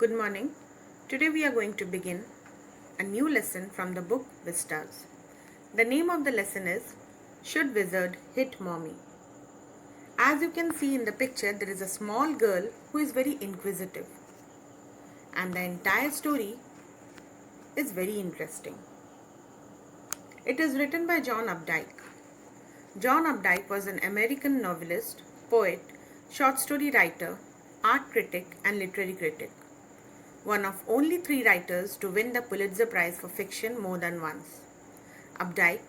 Good morning. Today we are going to begin a new lesson from the book Vistas. The name of the lesson is Should Wizard Hit Mommy? As you can see in the picture, there is a small girl who is very inquisitive, and the entire story is very interesting. It is written by John Updike. John Updike was an American novelist, poet, short story writer, art critic, and literary critic. One of only 3 writers to win the Pulitzer Prize for fiction more than once. Updike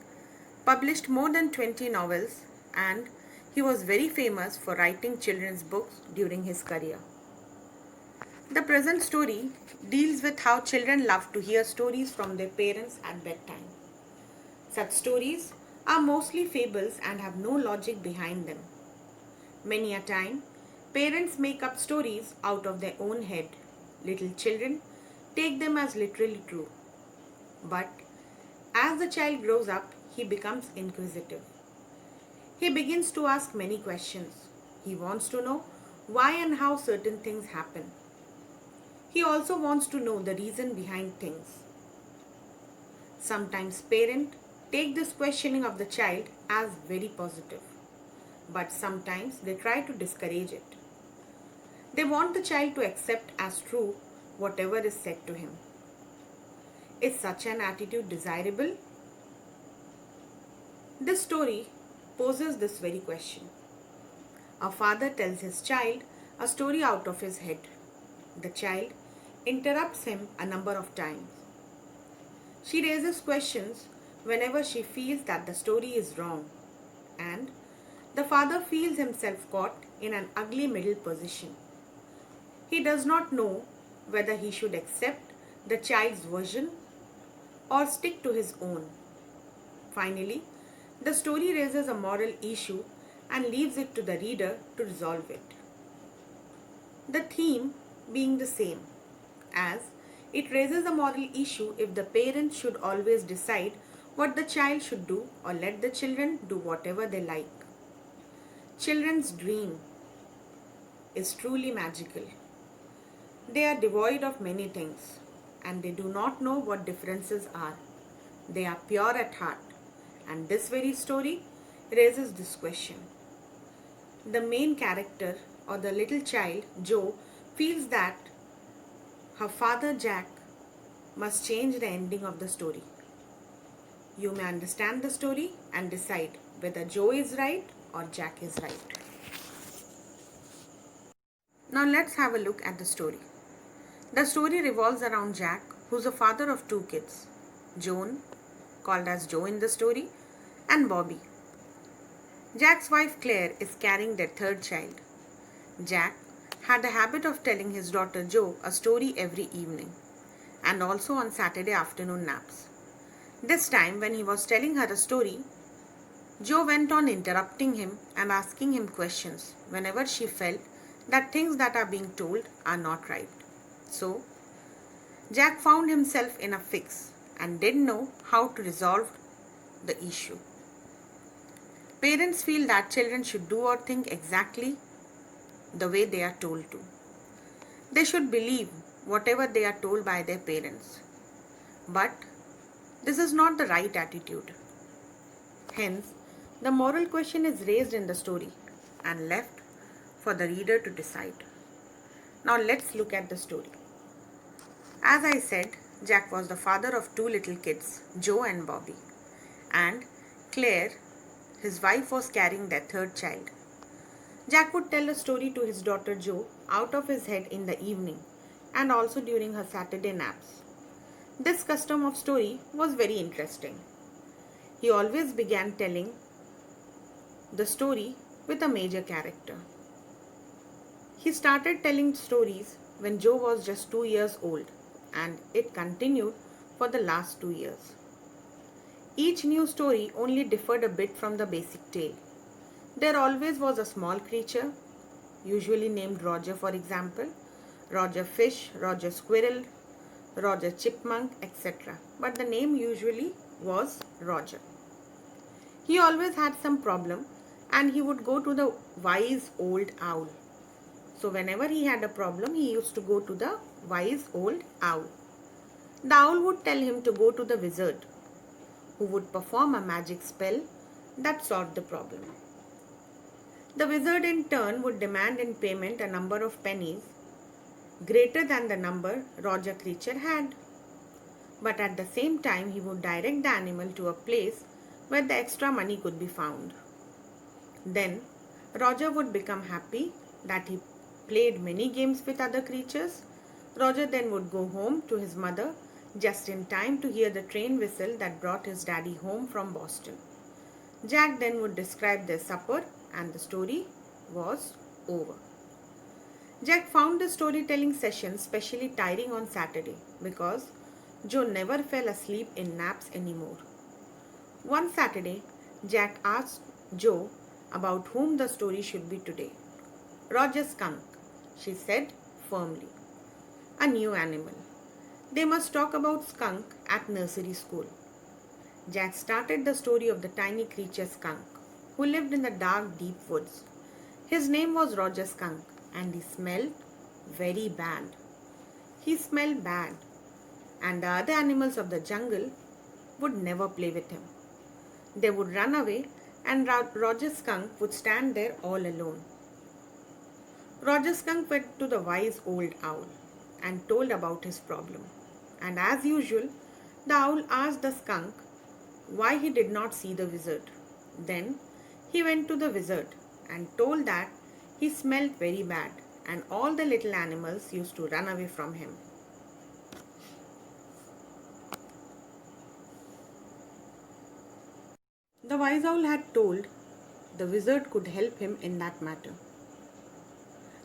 published more than 20 novels, and he was very famous for writing children's books during his career. The present story deals with how children love to hear stories from their parents at bedtime. Such stories are mostly fables and have no logic behind them. Many a time, parents make up stories out of their own head. Little children take them as literally true. But as the child grows up, he becomes inquisitive. He begins to ask many questions. He wants to know why and how certain things happen. He also wants to know the reason behind things. Sometimes parents take this questioning of the child as very positive, but sometimes they try to discourage it. They want the child to accept as true whatever is said to him. Is such an attitude desirable? This story poses this very question. A father tells his child a story out of his head. The child interrupts him a number of times. She raises questions whenever she feels that the story is wrong, and the father feels himself caught in an ugly middle position. He does not know whether he should accept the child's version or stick to his own. Finally, the story raises a moral issue and leaves it to the reader to resolve it. The theme being the same, as it raises a moral issue if the parents should always decide what the child should do or let the children do whatever they like. Children's dream is truly magical. They are devoid of many things, and they do not know what differences are. They are pure at heart, and this very story raises this question. The main character, or the little child, Jo, feels that her father Jack must change the ending of the story. You may understand the story and decide whether Jo is right or Jack is right. Now let's have a look at the story. The story revolves around Jack, who's a father of 2 kids, Joan, called as Jo in the story, and Bobby. Jack's wife Claire is carrying their 3rd child. Jack had the habit of telling his daughter Jo a story every evening, and also on Saturday afternoon naps. This time, when he was telling her a story, Jo went on interrupting him and asking him questions whenever she felt that things that are being told are not right. So, Jack found himself in a fix and didn't know how to resolve the issue. Parents feel that children should do or think exactly the way they are told to. They should believe whatever they are told by their parents. But this is not the right attitude. Hence, the moral question is raised in the story and left for the reader to decide. Now let's look at the story. As I said, Jack was the father of 2 little kids, Jo and Bobby, and Claire, his wife, was carrying their 3rd child. Jack would tell a story to his daughter Jo out of his head in the evening and also during her Saturday naps. This custom of story was very interesting. He always began telling the story with a major character. He started telling stories when Jo was just 2 years old, and it continued for the last 2 years. Each new story only differed a bit from the basic tale. There always was a small creature, usually named Roger, for example, Roger Fish, Roger Squirrel, Roger Chipmunk, etc. But the name usually was Roger. He always had some problem, and he would go to the wise old owl. So whenever he had a problem, he used to go to the wise old owl. The owl would tell him to go to the wizard, who would perform a magic spell that solved the problem. The wizard in turn would demand in payment a number of pennies greater than the number Roger Creature had. But at the same time, he would direct the animal to a place where the extra money could be found. Then, Roger would become happy that he played many games with other creatures. Roger then would go home to his mother just in time to hear the train whistle that brought his daddy home from Boston. Jack then would describe their supper and the story was over. Jack found the storytelling session specially tiring on Saturday because Joe never fell asleep in naps anymore. One Saturday, Jack asked Joe about whom the story should be today. Roger Skunk, she said firmly. A new animal. They must talk about skunk at nursery school. Jack started the story of the tiny creature skunk who lived in the dark, deep woods. His name was Roger Skunk and he smelled very bad. He smelled bad, and the other animals of the jungle would never play with him. They would run away and Roger Skunk would stand there all alone. Roger Skunk went to the wise old owl and told about his problem. And as usual, the owl asked the skunk why he did not see the wizard. Then he went to the wizard and told that he smelled very bad and all the little animals used to run away from him. The wise owl had told the wizard could help him in that matter.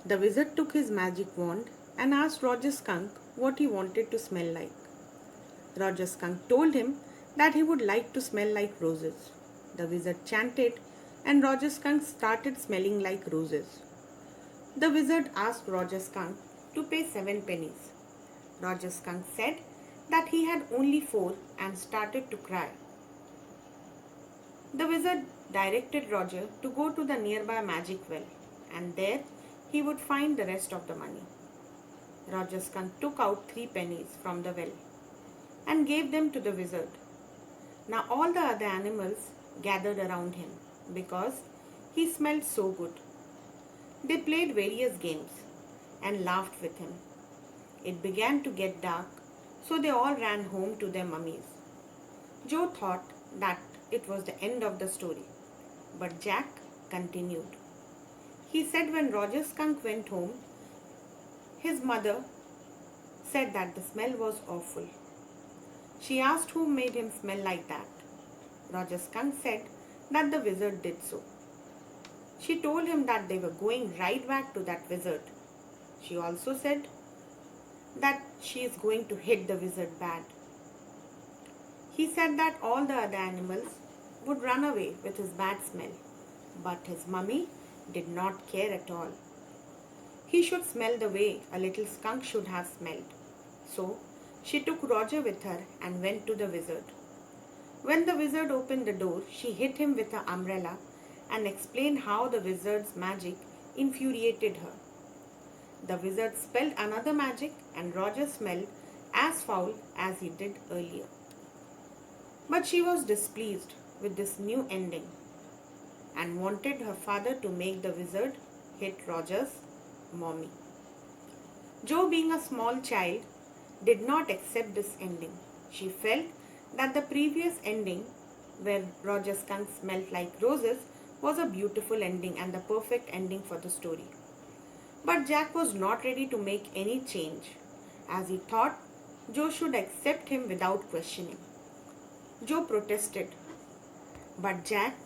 The wizard took his magic wand and asked Roger Skunk what he wanted to smell like. Roger Skunk told him that he would like to smell like roses. The wizard chanted and Roger Skunk started smelling like roses. The wizard asked Roger Skunk to pay 7 pennies. Roger Skunk said that he had only 4 and started to cry. The wizard directed Roger to go to the nearby magic well and there he would find the rest of the money. Roger Skunk took out 3 pennies from the well and gave them to the wizard. Now all the other animals gathered around him because he smelled so good. They played various games and laughed with him. It began to get dark, so they all ran home to their mummies. Joe thought that it was the end of the story, but Jack continued. He said when Roger Skunk went home, his mother said that the smell was awful. She asked who made him smell like that. Roger Skunk said that the wizard did so. She told him that they were going right back to that wizard. She also said that she is going to hit the wizard bad. He said that all the other animals would run away with his bad smell, but his mummy did not care at all. He should smell the way a little skunk should have smelled. So she took Roger with her and went to the wizard. When the wizard opened the door, she hit him with her umbrella and explained how the wizard's magic infuriated her. The wizard spelled another magic and Roger smelled as foul as he did earlier. But she was displeased with this new ending and wanted her father to make the wizard hit Roger's mommy. Joe, being a small child, did not accept this ending. She felt that the previous ending, where Roger Skunk smelled like roses, was a beautiful ending and the perfect ending for the story. But Jack was not ready to make any change, as he thought Joe should accept him without questioning. Joe protested, but Jack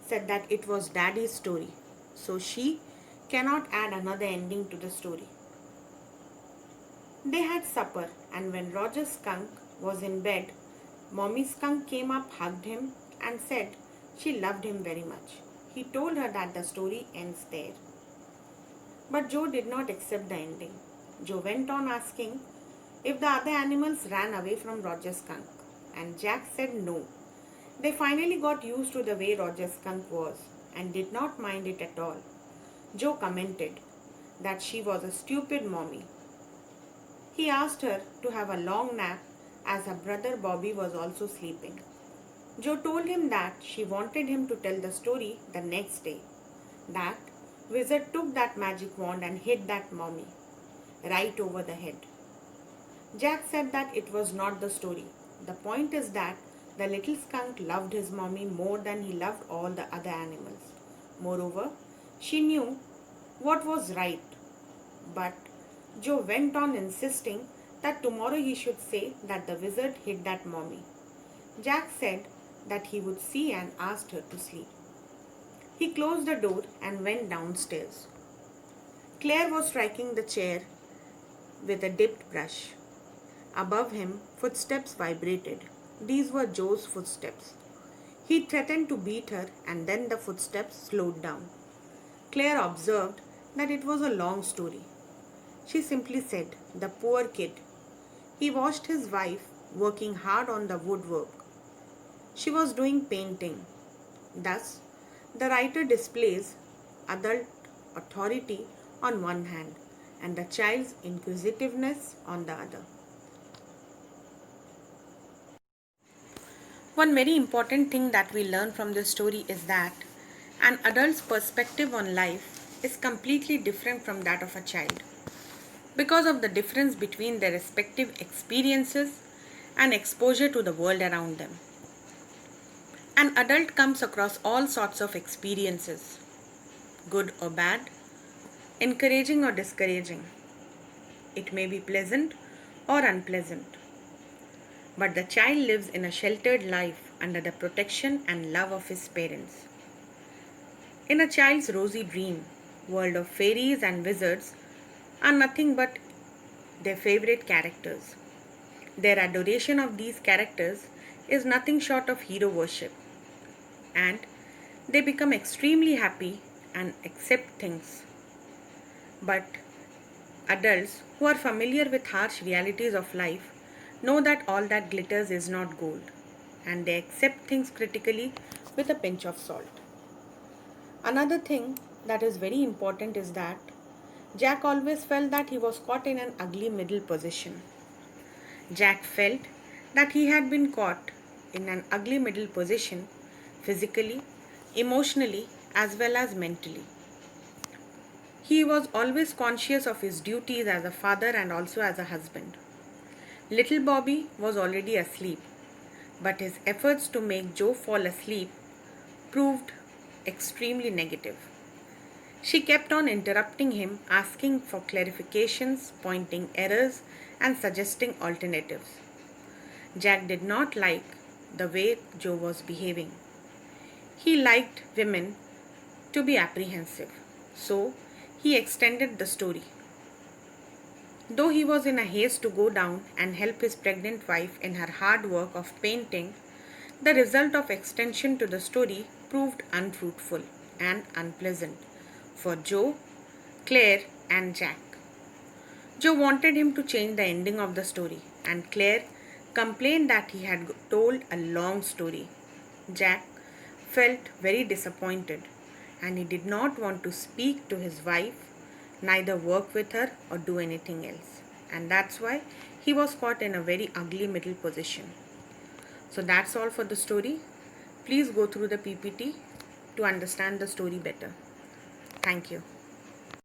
said that it was Daddy's story, so she cannot add another ending to the story. They had supper, and when Roger Skunk was in bed, Mommy Skunk came up, hugged him, and said she loved him very much. He told her that the story ends there. But Joe did not accept the ending. Joe went on asking if the other animals ran away from Roger Skunk, and Jack said no. They finally got used to the way Roger Skunk was and did not mind it at all. Joe commented that she was a stupid mommy. He asked her to have a long nap as her brother Bobby was also sleeping. Joe told him that she wanted him to tell the story the next day. That wizard took that magic wand and hit that mommy right over the head. Jack said that it was not the story. The point is that the little skunk loved his mommy more than he loved all the other animals. Moreover, she knew what was right. But Joe went on insisting that tomorrow he should say that the wizard hit that mommy. Jack said that he would see and asked her to sleep. He closed the door and went downstairs. Claire was striking the chair with a dipped brush. Above him, footsteps vibrated. These were Joe's footsteps. He threatened to beat her, and then the footsteps slowed down. Claire observed that it was a long story. She simply said, "The poor kid." He watched his wife working hard on the woodwork. She was doing painting. Thus, the writer displays adult authority on one hand and the child's inquisitiveness on the other. One very important thing that we learn from this story is that an adult's perspective on life is completely different from that of a child because of the difference between their respective experiences and exposure to the world around them. An adult comes across all sorts of experiences, good or bad, encouraging or discouraging. It may be pleasant or unpleasant. But the child lives in a sheltered life under the protection and love of his parents. In a child's rosy dream, world of fairies and wizards are nothing but their favorite characters. Their adoration of these characters is nothing short of hero worship, and they become extremely happy and accept things. But adults who are familiar with harsh realities of life know that all that glitters is not gold, and they accept things critically with a pinch of salt. Another thing that is very important is that Jack always felt that he was caught in an ugly middle position. Jack felt that he had been caught in an ugly middle position physically, emotionally, as well as mentally. He was always conscious of his duties as a father and also as a husband. Little Bobby was already asleep, but his efforts to make Joe fall asleep proved extremely negative. She kept on interrupting him, asking for clarifications, pointing errors, and suggesting alternatives. Jack did not like the way Joe was behaving. He liked women to be apprehensive, so he extended the story. Though he was in a haste to go down and help his pregnant wife in her hard work of painting, the result of extension to the story proved unfruitful and unpleasant for Joe, Claire, and Jack. Joe wanted him to change the ending of the story, and Claire complained that he had told a long story. Jack felt very disappointed, and he did not want to speak to his wife, neither work with her or do anything else. And that's why he was caught in a very ugly middle position. So that's all for the story. Please go through the PPT to understand the story better. Thank you.